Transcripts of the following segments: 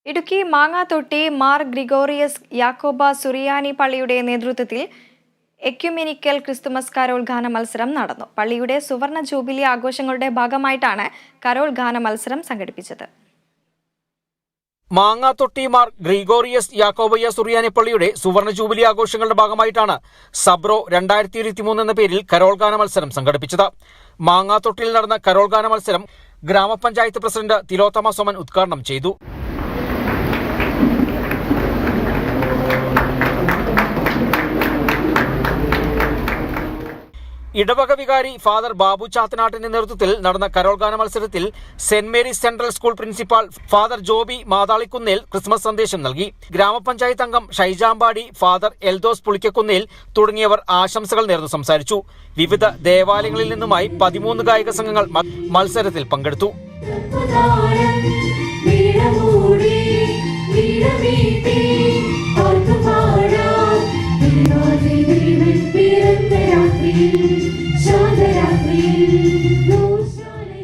ഇടുക്കി മാങ്ങാത്തൊട്ടി മാർ ഗ്രിഗോറിയസ് യാക്കോബ സുറിയാനി പള്ളിയുടെ നേതൃത്വത്തിൽ ecumenical Christmas Carol ഗാന മത്സരം നടന്നു. പള്ളിയുടെ സുവർണ ജൂബിലി ആഘോഷങ്ങളുടെ ഭാഗമായിട്ടാണ് കരോൾ ഗാന മത്സരം സംഘടിപ്പിച്ചത്. മാങ്ങാത്തൊട്ടി മാർ ഗ്രിഗോറിയസ് യാക്കോബയ്യ സുറിയാനി പള്ളിയുടെ സുവർണ ജൂബിലി ആഘോഷങ്ങളുടെ ഭാഗമായിട്ടാണ് സബ്രോ 2023 എന്ന പേരിൽ കരോൾ ഗാന മത്സരം സംഘടിപ്പിച്ചത്. മാങ്ങാത്തൊട്ടിയിൽ നടന്ന കരോൾ ഗാന മത്സരം ഗ്രാമപഞ്ചായത്ത് പ്രസിഡന്റ് തിലോത്തമ സോമൻ ഉദ്ഘാടനം ചെയ്തു. ഇടവക വികാരി ഫാദർ ബാബു ചാത്തനാട്ടിന്റെ നേതൃത്വത്തിൽ നടന്ന കരോൾ ഗാന മത്സരത്തിൽ Saint Mary's central school principal father Joby Mathalikunnel Christmas സന്ദേശം നൽകി. ഗ്രാമപഞ്ചായത്ത് അംഗം ഷൈജാമ്പാടി, ഫാദർ എൽദോസ് പുളിക്കക്കുന്നേൽ തുടങ്ങിയവർ ആശംസകൾ നേർന്നു സംസാരിച്ചു. വിവിധ ദേവാലയങ്ങളിൽ നിന്നുമായി 13 ഗായക സംഘങ്ങൾ മത്സരത്തിൽ പങ്കെടുത്തു.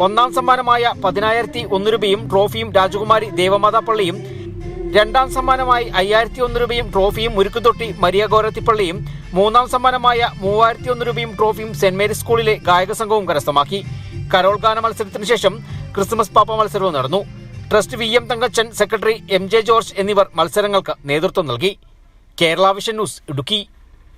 ഒന്നാം സമ്മാനമായ 10,001 രൂപയും ട്രോഫിയും രാജകുമാരി ദേവമാതാ പള്ളിയും, രണ്ടാം സമ്മാനമായി 5,001 രൂപയും ട്രോഫിയും മുരുക്കുതൊട്ടി മരിയ ഗോരത്തിപ്പള്ളിയും, മൂന്നാം സമ്മാനമായ 3,001 രൂപയും ട്രോഫിയും സെന്റ് മേരീസ് സ്കൂളിലെ ഗായക സംഘവും കരസ്ഥമാക്കി. കരോൾ ഗാന മത്സരത്തിന് ശേഷം ക്രിസ്മസ് പാപ്പ മത്സരവും നടന്നു. Trust VM Thankachan, secretary MJ George എന്നിവർ മത്സരങ്ങൾക്ക് നേതൃത്വം നൽകി. Kerala vision news, Idukki.